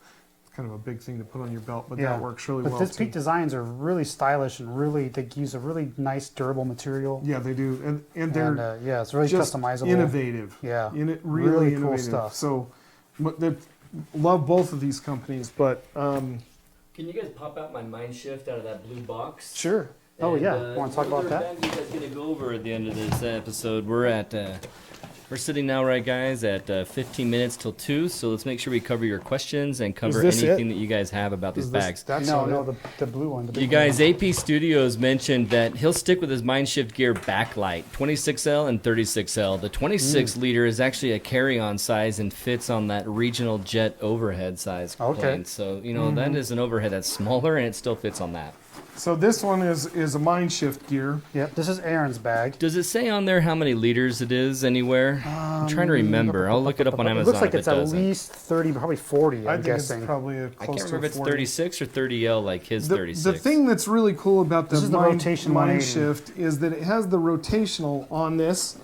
Kind of a big thing to put on your belt, but that works really well. But this Peak designs are really stylish and really, they use a really nice durable material. Yeah, they do, and they're it's really just customizable, innovative. Yeah, really cool innovative stuff. So, love both of these companies, but can you guys pop out my mind shift out of that blue box? Sure. Oh yeah, want to talk about that? You guys gonna go over at the end of this episode. We're sitting now, right, guys, at 15 minutes till 2, so let's make sure we cover your questions and cover anything that you guys have about these bags. No, the blue one. You guys, AP Studios mentioned that he'll stick with his Mindshift Gear backlight, 26L and 36L. The 26 liter is actually a carry-on size and fits on that regional jet overhead size plane. So, that is an overhead that's smaller, and it still fits on that. So this one is a Mindshift Gear. Yep, this is Aaron's bag. Does it say on there how many liters it is anywhere? I'm trying to remember. I'll look it up on Amazon. It looks like it's at least 30, probably 40, I'm guessing. It's probably I can't remember if it's 36 or 30L like his 36. The thing that's really cool about the rotation Mindshift is that it has the rotational on this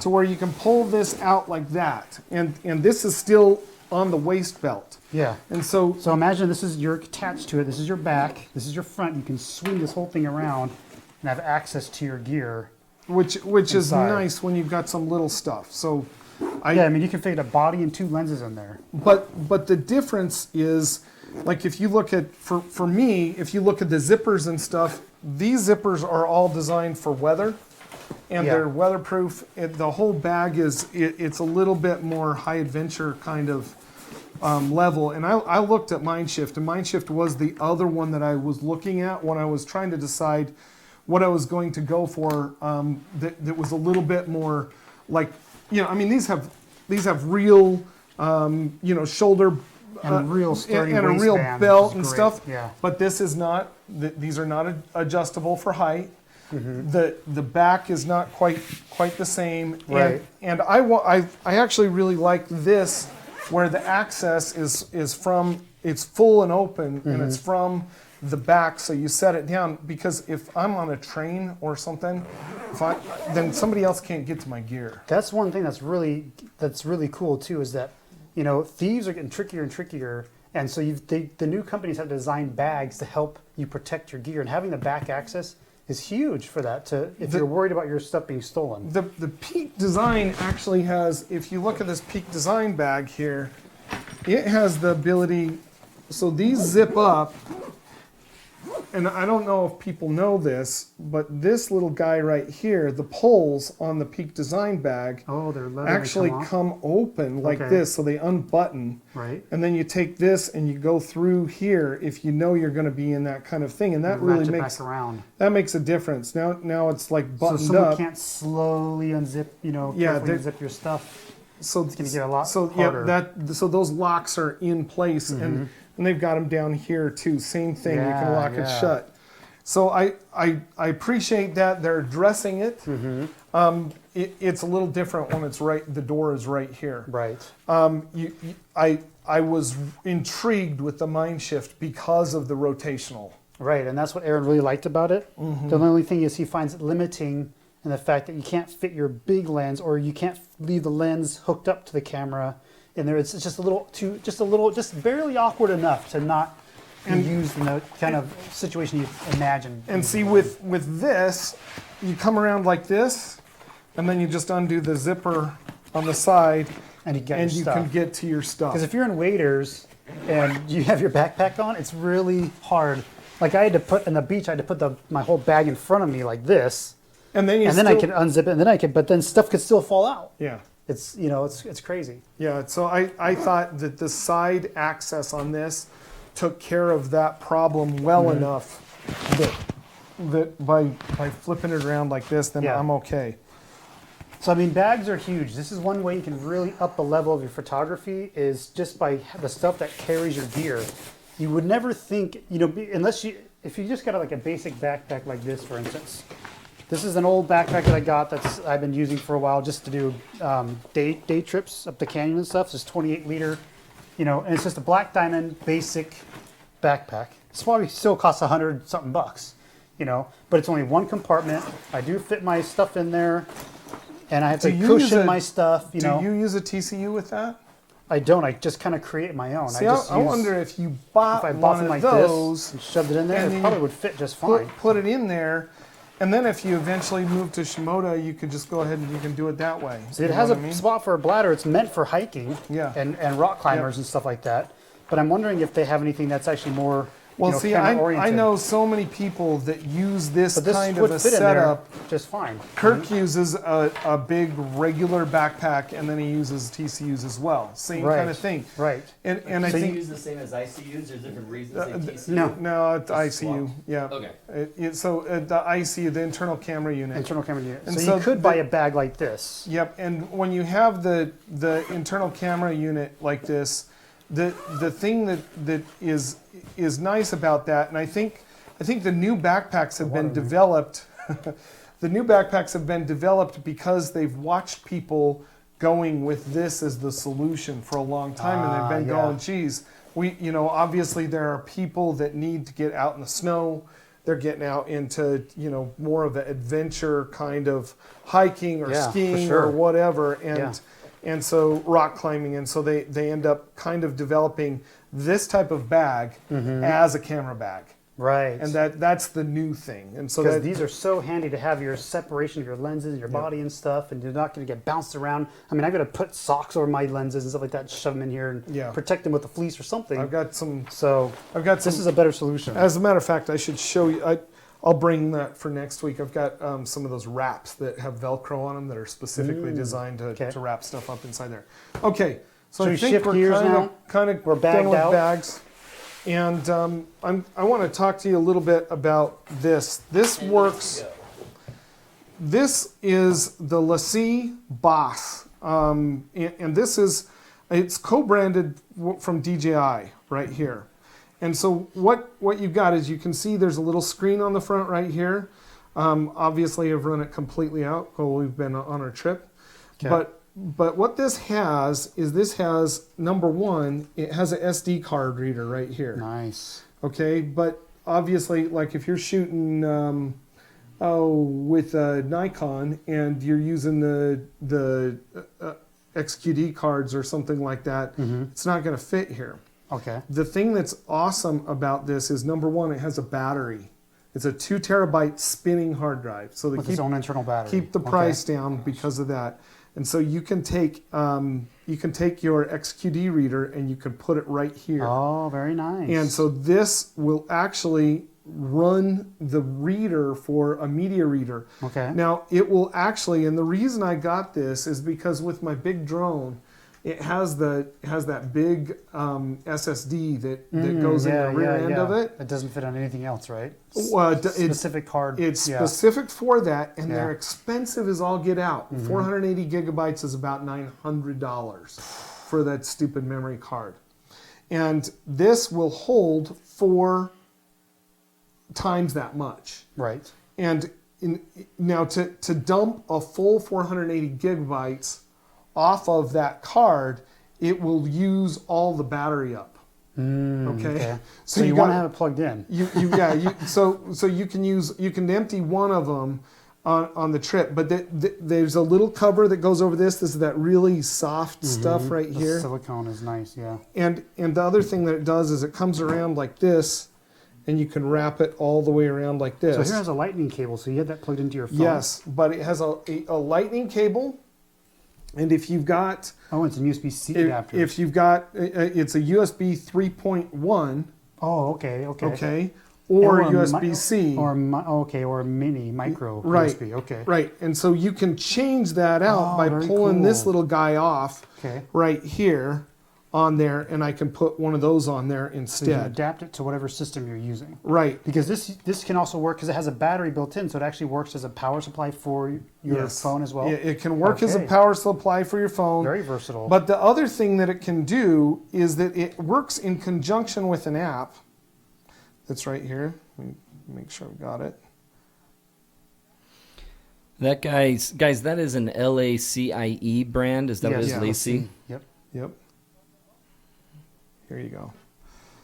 to where you can pull this out like that. And this is still on the waist belt. Yeah. And so imagine you're attached to it. This is your back. This is your front. You can swing this whole thing around and have access to your gear. Which is nice when you've got some little stuff. So you can fit a body and 2 lenses in there. But the difference is, like if you look at, for me, if you look at the zippers and stuff, these zippers are all designed for weather. And they're weatherproof. The whole bag it's a little bit more high adventure kind of level. And I looked at Mindshift, and Mindshift was the other one that I was looking at when I was trying to decide what I was going to go for. That was a little bit more like, these have real, shoulder and real sturdy and a real belt and stuff. Yeah. But this is not. These are not adjustable for height. The back is not quite the same, right? And I actually really like this, where the access is from, it's full and open, and it's from the back, so you set it down, because if I'm on a train or something, then somebody else can't get to my gear. That's one thing that's really cool too, is that thieves are getting trickier and trickier. And so the new companies have designed bags to help you protect your gear, and having the back access is huge for that. If you're worried about your stuff being stolen. The Peak design actually has, if you look at this Peak design bag here, it has the ability. So these zip up, and I don't know if people know this, but this little guy right here, the poles on the Peak design bag, they're actually come open like this, so they unbutton. Right. And then you take this and you go through here if you know you're going to be in that kind of thing, and that really makes that makes a difference. Now it's like buttoned so someone up. Can't slowly unzip, carefully unzip your stuff. So it's going to get a lot harder. Yeah, so those locks are in place, and they've got them down here too. Same thing. You can lock it shut. So I appreciate that they're addressing it. It's a little different when it's right. The door is right here. Right. I was intrigued with the Mindshift because of the rotational. Right, and that's what Aaron really liked about it. The only thing is he finds it limiting in the fact that you can't fit your big lens, or you can't leave the lens hooked up to the camera in there. It's just barely awkward enough to not be used in the kind of situation you imagine. And see, with this, you come around like this, and then you just undo the zipper on the side, and you can get to your stuff. Because if you're in waders and you have your backpack on, it's really hard. Like I had to put in the beach, I had to put my whole bag in front of me like this, and then I can unzip it, and then but then stuff could still fall out. Yeah, it's crazy. Yeah, so I thought that the side access on this took care of that problem well enough that by flipping it around like this, then I'm okay. So bags are huge. This is one way you can really up the level of your photography, is just by the stuff that carries your gear. You would never think, if you just got like a basic backpack like this, for instance, This is an old backpack that I got I've been using for a while just to do day trips up the canyon and stuff. It's 28 liter, and it's just a black diamond basic backpack. It's probably still costs $100 something bucks, but it's only one compartment. I do fit my stuff in there, and I have to cushion my stuff. Do you use a TCU with that? I don't. I just kind of create my own. See, I wonder if you bought one of like those this and shoved it in there, it probably would fit just fine. Put it in there, and then if you eventually move to Shimoda, you could just go ahead and you can do it that way. See, it has a spot for a bladder. It's meant for hiking and rock climbers and stuff like that. But I'm wondering if they have anything that's actually more I know so many people that use this kind of a setup. Just fine. Kirk uses a big regular backpack, and then he uses TCUs as well. Same kind of thing. Right. And I think use the same as ICUs. There's different reasons. No, it's ICU. Yeah. Okay. So the ICU, the internal camera unit. Internal camera unit. And so you could buy a bag like this. Yep. And when you have the internal camera unit like this, the thing that is nice about that, and I think the new backpacks have been developed. The new backpacks have been developed because they've watched people going with this as the solution for a long time, and they've been going, geez, obviously there are people that need to get out in the snow. They're getting out into more of an adventure kind of hiking or skiing or whatever, and so rock climbing, and so they end up kind of developing this type of bag as a camera bag. Right. And that's the new thing. And so because these are so handy to have your separation of your lenses and your body and stuff, and you're not going to get bounced around. I mean, I've got to put socks over my lenses and stuff like that, shove them in here and protect them with a fleece or something. I've got some. This is a better solution. As a matter of fact, I should show you. I'll bring that for next week. I've got some of those wraps that have Velcro on them that are specifically designed to wrap stuff up inside there. Okay, so I think we're kind of done with bags. And I want to talk to you a little bit about this. This works. This is the LaCie Boss. And it's co-branded from DJI right here. And so what you've got is you can see there's a little screen on the front right here. Obviously, I've run it completely out while we've been on our trip. Okay. But what this has is number one, it has an SD card reader right here. Nice. Okay, but obviously, like if you're shooting with a Nikon and you're using the XQD cards or something like that, it's not going to fit here. Okay. The thing that's awesome about this is number one, it has a battery. It's a 2 terabyte spinning hard drive. So with its own internal battery. Keep the price down because of that. And so you can take your XQD reader and you can put it right here. Oh, very nice. And so this will actually run the reader for a media reader. Okay. Now it will actually, and the reason I got this is because with my big drone, it has that big SSD that goes in the rear end of it. It doesn't fit on anything else, right? Specific card. It's specific for that, and they're expensive as all get out. 480 gigabytes is about $900 for that stupid memory card. And this will hold 4 times that much. Right. And now to dump a full 480 gigabytes off of that card, it will use all the battery up. Okay. So you want to have it plugged in. So you can empty one of them on the trip, but there's a little cover that goes over this. This is that really soft stuff right here. The silicone is nice, And the other thing that it does is it comes around like this, and you can wrap it all the way around like this. So here has a lightning cable, so you have that plugged into your phone. Yes, but it has a lightning cable. And if you've got... Oh, it's a USB-C adapter. If you've got... It's a USB 3.1. Oh, okay. Or USB-C. Or a mini, micro USB. Okay. Right. And so you can change that out by pulling this little guy off right here on there, and I can put one of those on there instead. So you adapt it to whatever system you're using. Right. Because this can also work because it has a battery built in, so it actually works as a power supply for your phone as well. It can work as a power supply for your phone. Very versatile. But the other thing that it can do is that it works in conjunction with an app that's right here. Let me make sure I've got it. That guys, that is an LACIE brand. Is that what it is, Yeah, Lacey? Yep. Yep. Here you go.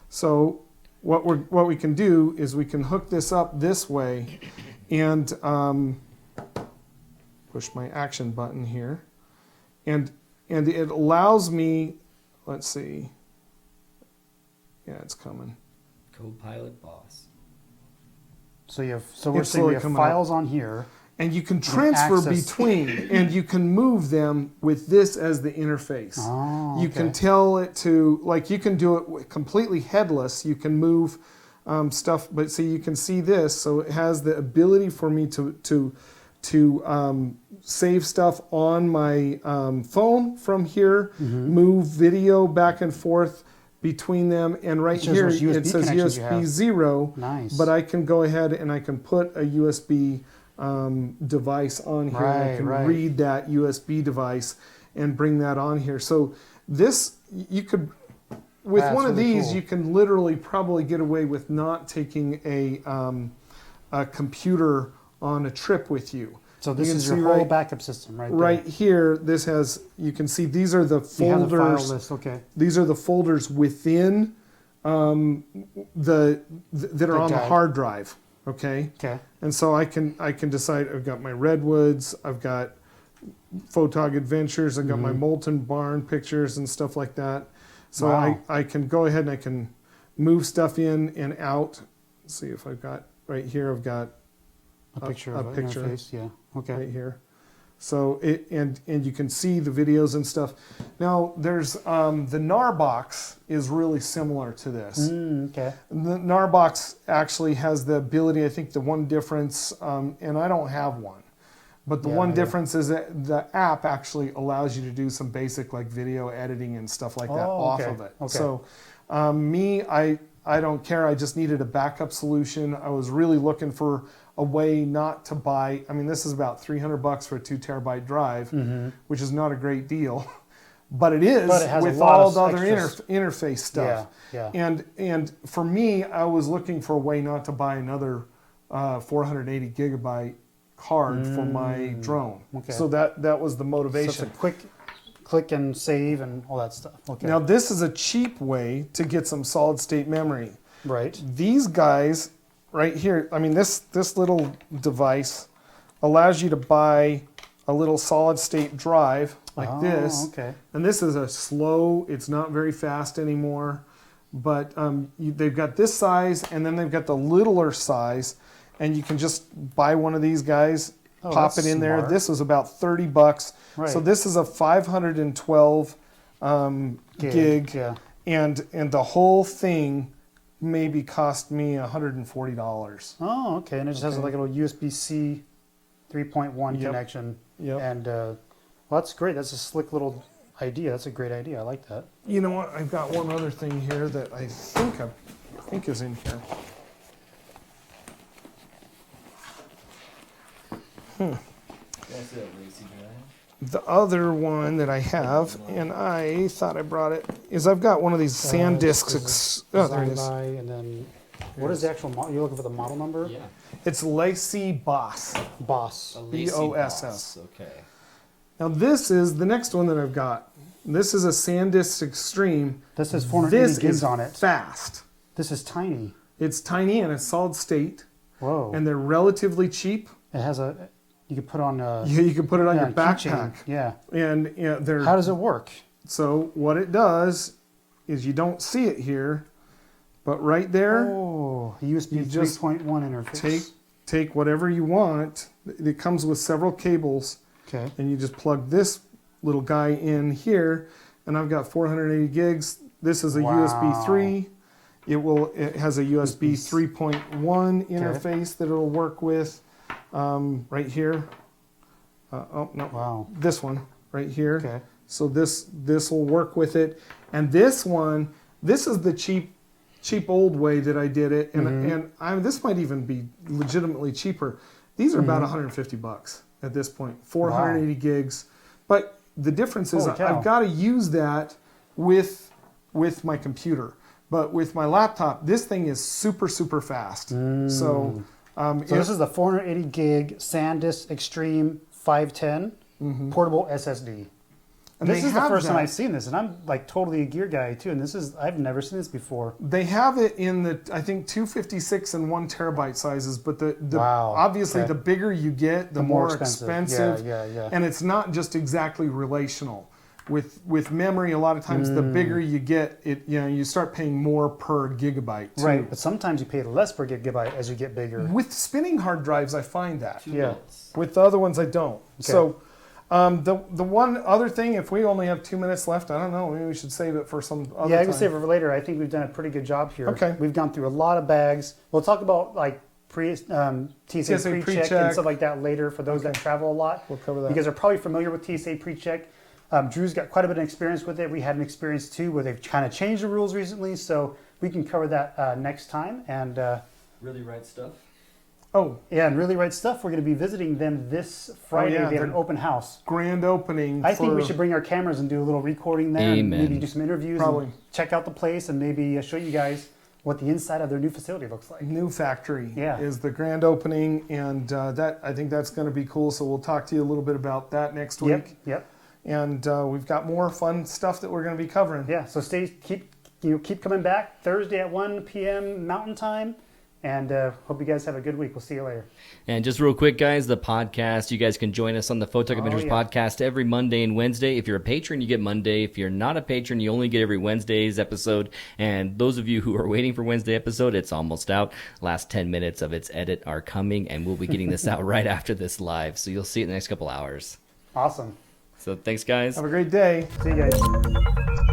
So what we can do is we can hook this up this way and push my action button here. And it allows me, let's see. Yeah, it's coming. Copilot Boss. So we're saying we have files on here. And you can transfer between, and you can move them with this as the interface. Oh, You can tell it to, like, you can do it completely headless. You can move stuff, but see, you can see this. So it has the ability for me to save stuff on my phone from here, move video back and forth between them, and right here it says USB 0. Nice. But I can go ahead and I can put a USB device on here. And I can read that USB device and bring that on here. So this, you could, with one of these, you can literally probably get away with not taking a computer on a trip with you. So this is your whole backup system right there. Right here, this has, you can see these are the folders. You have the file list, okay. These are the folders within that are on the hard drive. Okay. Okay. And so I can decide. I've got my redwoods. I've got Photog Adventures. I've got my Molten Barn pictures and stuff like that. So I can go ahead and I can move stuff in and out. Let's see if I've got right here. I've got a picture of an interface. Yeah. Okay. Right here. So and you can see the videos and stuff. Now there's the NAR box is really similar to this. Okay. The NAR box actually has the ability. I think the one difference, and I don't have one, but the one difference is that the app actually allows you to do some basic like video editing and stuff like that off of it. Okay. So I don't care. I just needed a backup solution. I was really looking for a way not to buy. I mean, this is about $300 for a 2 terabyte drive, which is not a great deal, but it is with all the other interface stuff. Yeah. And for me, I was looking for a way not to buy another 480 gigabyte card for my drone. Okay. So that was the motivation. So it's a quick click and save and all that stuff. Okay. Now this is a cheap way to get some solid state memory. Right. These guys right here, I mean this little device allows you to buy a little solid state drive like this. Okay. And this is a slow, it's not very fast anymore, but they've got this size and then they've got the littler size, and you can just buy one of these guys, pop it in there. This was about $30. Right. So this is a 512 gig, and the whole thing maybe cost me $140. Oh, okay. And it just has like a little USB-C 3.1 connection. Yep. And well, that's great. That's a slick little idea. That's a great idea. I like that. You know what? I've got one other thing here that I think is in here. That's it, Lacey. The other one that I have, and I thought I brought it, is I've got one of these SanDisk. Oh, there it is. And then, what is the actual model? You're looking for the model number? Yeah. It's Lacey Boss. Boss. BOSS. Okay. Now this is the next one that I've got. This is a SanDisk Extreme. This has 480 gigs on it. Fast. This is tiny. It's tiny and it's solid state. Whoa. And they're relatively cheap. It has a. You can put on. You can put it on your backpack. Yeah. And they're. How does it work? So what it does is you don't see it here, but right there. Oh, USB 3.1 interface. Take whatever you want. It comes with several cables. Okay. And you just plug this little guy in here, and I've got 480 gigs. This is a USB 3. It has a USB 3.1 interface that it'll work with. Right here. Oh no! Wow. This one right here. Okay. So this will work with it, and this one, this is the cheap old way that I did it, and this might even be legitimately cheaper. These are about $150 at this point. 480 gigs, but the difference is I've got to use that with my computer, but with my laptop, this thing is super fast. So. So this is the 480 gig SanDisk Extreme 510 portable SSD. And This they is the have first time that. I've seen this, and I'm like totally a gear guy too. And I've never seen this before. They have it in the, I think, 256 and 1 terabyte sizes, but the Wow. obviously Okay. the bigger you get, the more expensive. Yeah. And it's not just exactly relational. With memory, a lot of times the bigger you get, you start paying more per gigabyte. Too. Right, but sometimes you pay less per gigabyte as you get bigger. With spinning hard drives, I find that. 2 Yeah. minutes. With the other ones, I don't. So, the one other thing, if we only have 2 minutes left, I don't know, maybe we should save it for some other Yeah, I time. can save it for later. I think we've done a pretty good job here. Okay. We've gone through a lot of bags. We'll talk about like TSA pre-check pre-check. and stuff like that later for those that travel a lot. We'll cover that. You guys are probably familiar with TSA pre-check. Drew's got quite a bit of experience with it. We had an experience too where they've kind of changed the rules recently, so we can cover that next time. And Really right stuff. Oh, yeah, and Really Right Stuff, we're going to be visiting them this Friday. yeah, They have an they're- open house. grand opening. I think we for- should bring our cameras and do a little recording there. And Amen. maybe do some interviews Probably. and check out the place and maybe show you guys what the inside of their new facility looks like. New factory Yeah. is the grand opening, and that I think that's going to be cool. So we'll talk to you a little bit about that next week. Yep. And we've got more fun stuff that we're going to be covering. Yeah. So keep coming back Thursday at 1 p.m. Mountain Time, and hope you guys have a good week. We'll see you later. And just real quick, guys, the podcast, you guys can join us on the Photog Adventures yeah. podcast every Monday and Wednesday. If you're a patron, you get Monday. If you're not a patron, you only get every Wednesday's episode. And those of you who are waiting for Wednesday episode, it's almost out. Last 10 minutes of its edit are coming, and we'll be getting this out right after this live. So you'll see it in the next couple hours. Awesome. So thanks, guys. Have a great day. See you guys.